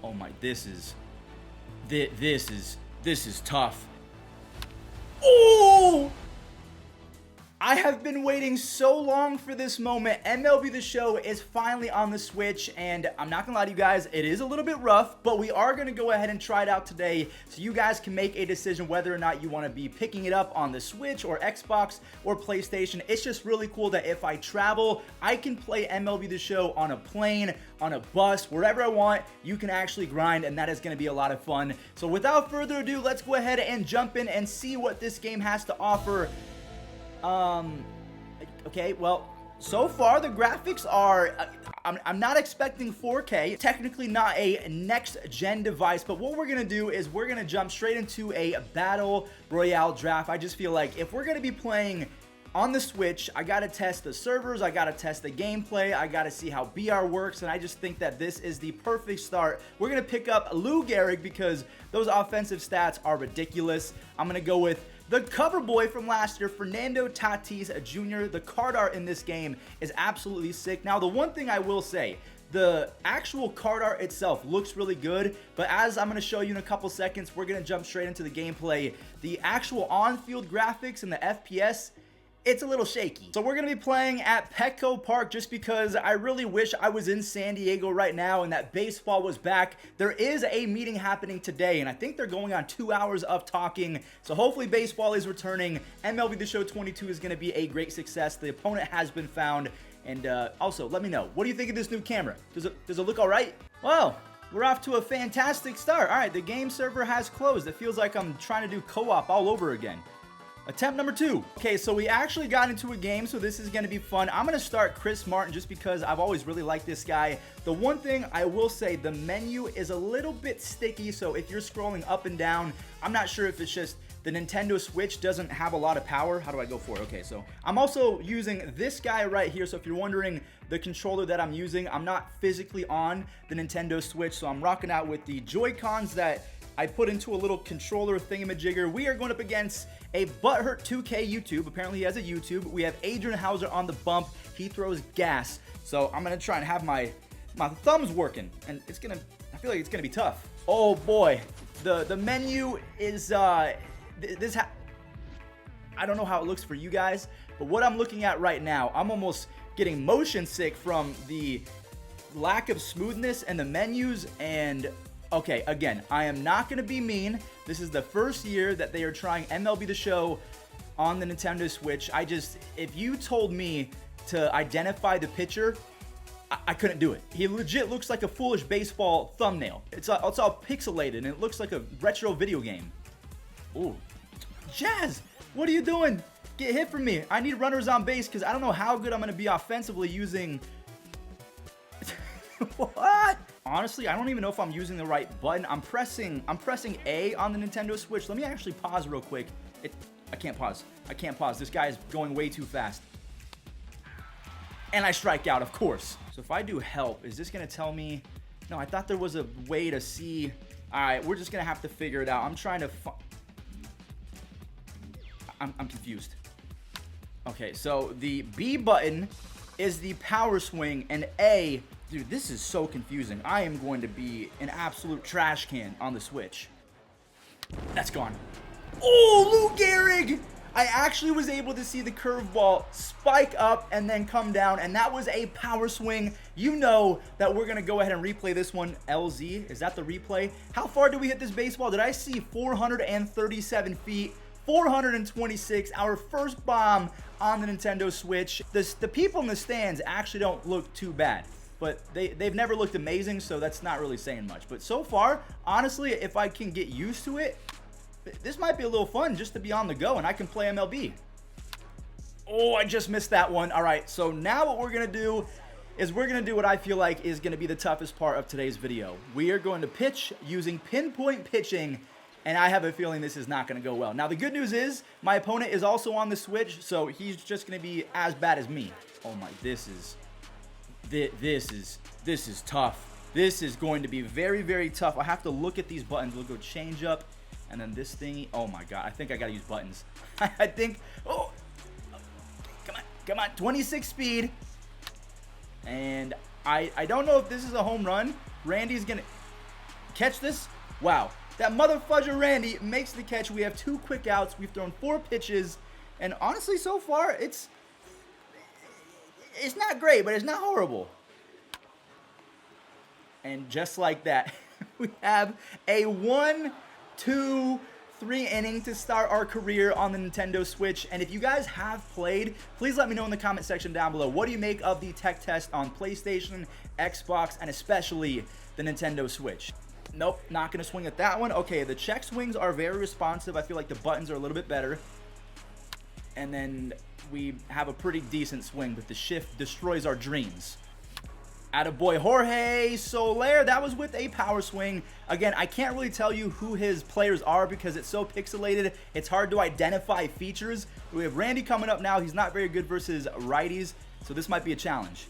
Oh my, this is tough. Oh! I have been waiting so long for this moment. MLB The Show is finally on the Switch, and I'm not gonna lie to you guys, it is a little bit rough, but we are gonna go ahead and try it out today so you guys can make a decision whether or not you wanna be picking it up on the Switch or Xbox or PlayStation. It's just really cool that if I travel, I can play MLB The Show on a plane, on a bus, wherever I want. You can actually grind, and that is gonna be a lot of fun. So without further ado, let's go ahead and jump in and see what this game has to offer. Okay, well, so far the graphics are, I'm not expecting 4K, technically not a next-gen device, but what we're gonna do is we're gonna jump straight into a Battle Royale draft. I just feel like if we're gonna be playing on the Switch, I gotta test the servers, I gotta test the gameplay, I gotta see how BR works, and I just think that this is the perfect start. We're gonna pick up Lou Gehrig because those offensive stats are ridiculous. I'm gonna go with the cover boy from last year, Fernando Tatis Jr. The card art in this game is absolutely sick. Now, the one thing I will say, the actual card art itself looks really good, but as I'm going to show you in a couple seconds, we're going to jump straight into the gameplay. The actual on-field graphics and the FPS, it's a little shaky. So we're going to be playing at Petco Park just because I really wish I was in San Diego right now and that baseball was back. There is a meeting happening today, and I think they're going on 2 hours of talking. So hopefully baseball is returning. MLB The Show 22 is going to be a great success. The opponent has been found. And also, let me know, what do you think of this new camera? Does it look all right? Well, we're off to a fantastic start. All right, the game server has closed. It feels like I'm trying to do co-op all over again. Attempt number 2. Okay, so we actually got into a game, so this is going to be fun. I'm going to start Chris Martin just because I've always really liked this guy. The one thing I will say, the menu is a little bit sticky, so if you're scrolling up and down, I'm not sure if it's just the Nintendo Switch doesn't have a lot of power. How do I go for it? Okay, so I'm also using this guy right here, so if you're wondering the controller that I'm using, I'm not physically on the Nintendo Switch, so I'm rocking out with the Joy-Cons that I put into a little controller thingamajigger. We are going up against a Butthurt 2K YouTube. Apparently he has a YouTube. We have Adrian Hauser on the bump. He throws gas. So I'm going to try and have my thumbs working. And I feel like it's going to be tough. Oh boy. The menu is, I don't know how it looks for you guys, but what I'm looking at right now, I'm almost getting motion sick from the lack of smoothness and the menus. And okay, again, I am not going to be mean. This is the first year that they are trying MLB The Show on the Nintendo Switch. If you told me to identify the pitcher, I couldn't do it. He legit looks like a foolish baseball thumbnail. It's all pixelated, and it looks like a retro video game. Ooh. Jazz, what are you doing? Get hit from me. I need runners on base because I don't know how good I'm going to be offensively using... What? Honestly, I don't even know if I'm using the right button. I'm pressing A on the Nintendo Switch. Let me actually pause real quick. I can't pause. I can't pause. This guy is going way too fast. And I strike out, of course. So if I do help, is this going to tell me... No, I thought there was a way to see... All right, we're just going to have to figure it out. I'm trying to... I'm confused. Okay, so the B button is the power swing, and A... Dude, this is so confusing. I am going to be an absolute trash can on the Switch. That's gone. Oh, Lou Gehrig! I actually was able to see the curveball spike up and then come down, and that was a power swing. You know that we're going to go ahead and replay this one. LZ, is that the replay? How far did we hit this baseball? Did I see 437 feet? 426, our first bomb on the Nintendo Switch. The people in the stands actually don't look too bad. But they've never looked amazing, so that's not really saying much. But so far, honestly, if I can get used to it, this might be a little fun just to be on the go, and I can play MLB. Oh, I just missed that one. All right, so now what we're going to do is we're going to do what I feel like is going to be the toughest part of today's video. We are going to pitch using pinpoint pitching, and I have a feeling this is not going to go well. Now, the good news is my opponent is also on the Switch, so he's just going to be as bad as me. Oh, my, this is tough. This is going to be very, very tough. I have to look at these buttons. We'll go change up, and then this thingy. Oh my god, I think I gotta use buttons. I think. Oh, come on, 26 speed. And I don't know if this is a home run. Randy's gonna. catch this. Wow. That motherfudger Randy makes the catch. We have 2 quick outs. We've thrown 4 pitches. And honestly, so far, it's not great, but it's not horrible. And just like that, we have a 1, 2, 3 inning to start our career on the Nintendo Switch. And if you guys have played, please let me know in the comment section down below. What do you make of the tech test on PlayStation, Xbox, and especially the Nintendo Switch? Nope, not going to swing at that one. Okay, the check swings are very responsive. I feel like the buttons are a little bit better. And then we have a pretty decent swing, but the shift destroys our dreams. Attaboy Jorge Soler, that was with a power swing. Again, I can't really tell you who his players are because it's so pixelated. It's hard to identify features. We have Randy coming up now. He's not very good versus righties, so this might be a challenge.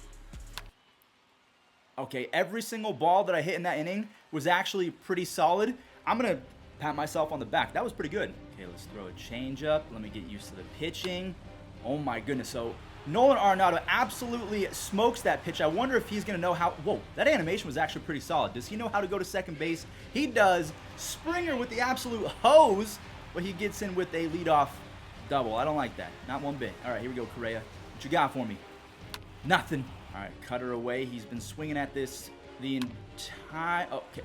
Okay, every single ball that I hit in that inning was actually pretty solid. I'm going to pat myself on the back. That was pretty good. Okay, let's throw a changeup. Let me get used to the pitching. Oh my goodness. So Nolan Arenado absolutely smokes that pitch. I wonder if he's going to know how... Whoa, that animation was actually pretty solid. Does he know how to go to second base? He does. Springer with the absolute hose, but he gets in with a leadoff double. I don't like that. Not one bit. All right, here we go, Correa. What you got for me? Nothing. All right, cutter away. He's been swinging at this the entire... Okay,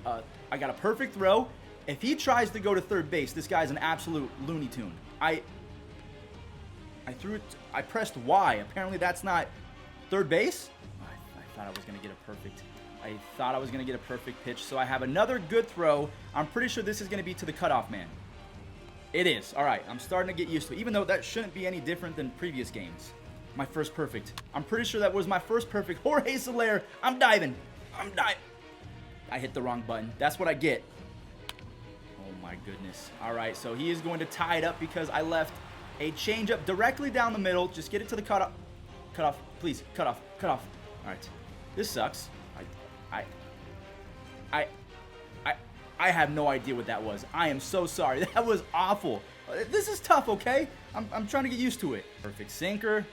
I got a perfect throw. If he tries to go to third base, this guy's an absolute Looney Tune. I threw it. I pressed Y. Apparently that's not third base. I thought I was gonna get a perfect. I thought I was gonna get a perfect pitch. So I have another good throw. I'm pretty sure this is gonna be to the cutoff man. It is. All right. I'm starting to get used to it, even though that shouldn't be any different than previous games. My first perfect. I'm pretty sure that was my first perfect. Jorge Soler. I'm diving. I'm diving. I hit the wrong button. That's what I get. Oh my goodness. All right. So he is going to tie it up because I left a changeup directly down the middle. Just get it to the cutoff. Cutoff, please. Cutoff. Cutoff. All right. This sucks. I have no idea what that was. I am so sorry. That was awful. This is tough, okay? I'm trying to get used to it. Perfect sinker.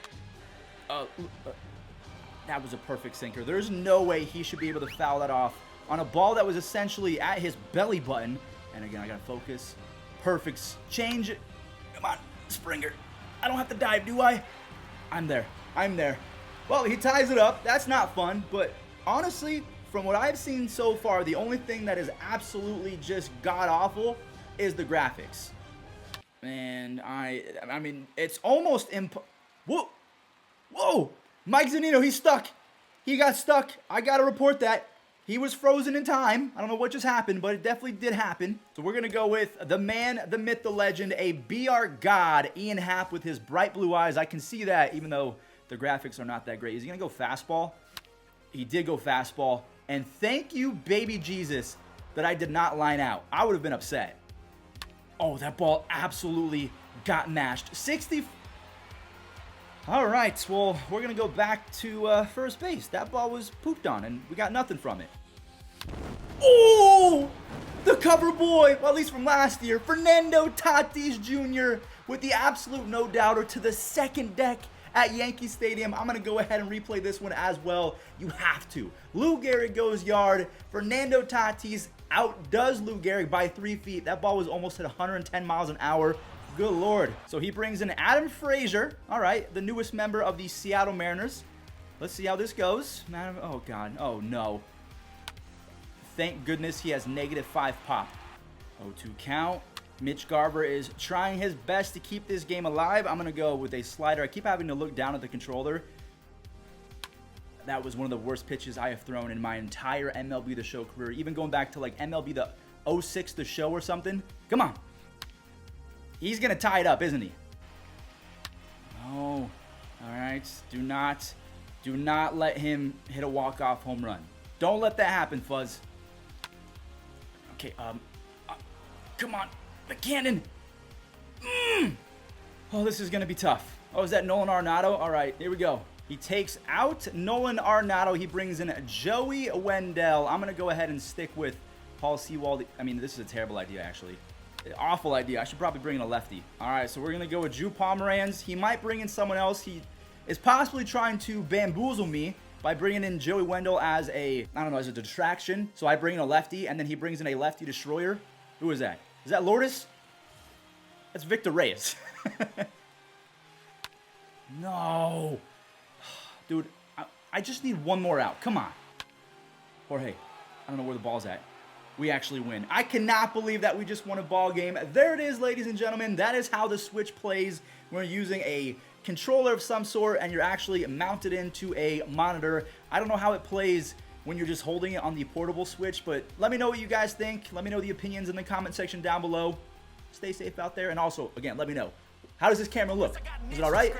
That was a perfect sinker. There's no way he should be able to foul that off on a ball that was essentially at his belly button. And again, I gotta focus. Perfect change. Come on. Springer. I don't have to dive, do I? I'm there. I'm there. Well, he ties it up. That's not fun, but honestly, from what I've seen so far, the only thing that is absolutely just god-awful is the graphics. And I mean, it's almost Whoa! Whoa! Mike Zunino, he's stuck. He got stuck. I gotta report that. He was frozen in time. I don't know what just happened, but it definitely did happen. So we're going to go with the man, the myth, the legend, a BR god, Ian Happ with his bright blue eyes. I can see that even though the graphics are not that great. Is he going to go fastball? He did go fastball. And thank you, baby Jesus, that I did not line out. I would have been upset. Oh, that ball absolutely got mashed. 60... All right, well, we're going to go back to first base. That ball was pooped on, and we got nothing from it. Oh! The cover boy, well, at least from last year, Fernando Tatis Jr. with the absolute no-doubter to the second deck at Yankee Stadium. I'm going to go ahead and replay this one as well. You have to. Lou Gehrig goes yard. Fernando Tatis outdoes Lou Gehrig by 3 feet. That ball was almost at 110 miles an hour. Good Lord. So he brings in Adam Frazier. All right, the newest member of the Seattle Mariners. Let's see how this goes. Oh, God. Oh, no. Thank goodness he has -5 pop. 0-2 count. Mitch Garver is trying his best to keep this game alive. I'm going to go with a slider. I keep having to look down at the controller. That was one of the worst pitches I have thrown in my entire MLB The Show career. Even going back to like MLB The 06 The Show or something. Come on. He's going to tie it up, isn't he? Oh. All right. Do not let him hit a walk-off home run. Don't let that happen, Fuzz. Okay, come on. McCannon. Oh, this is going to be tough. Oh, is that Nolan Arenado? All right, here we go. He takes out Nolan Arenado. He brings in Joey Wendell. I'm going to go ahead and stick with Paul Sewald. I mean, this is a terrible idea, actually. Awful idea. I should probably bring in a lefty. All right, so we're going to go with Drew Pomeranz. He might bring in someone else. He is possibly trying to bamboozle me by bringing in Joey Wendell as a, I don't know, as a distraction. So I bring in a lefty, and then he brings in a lefty destroyer. Who is that? Is that Lourdes? That's Victor Reyes. No. Dude, I just need one more out. Come on. Jorge, I don't know where the ball's at. We actually win. I cannot believe that we just won a ball game. There it is, ladies and gentlemen. That is how the Switch plays when you're using a controller of some sort and you're actually mounted into a monitor. I don't know how it plays when you're just holding it on the portable Switch, but let me know what you guys think. Let me know the opinions in the comment section down below. Stay safe out there, and also, again, let me know, how does this camera look? Is it all right?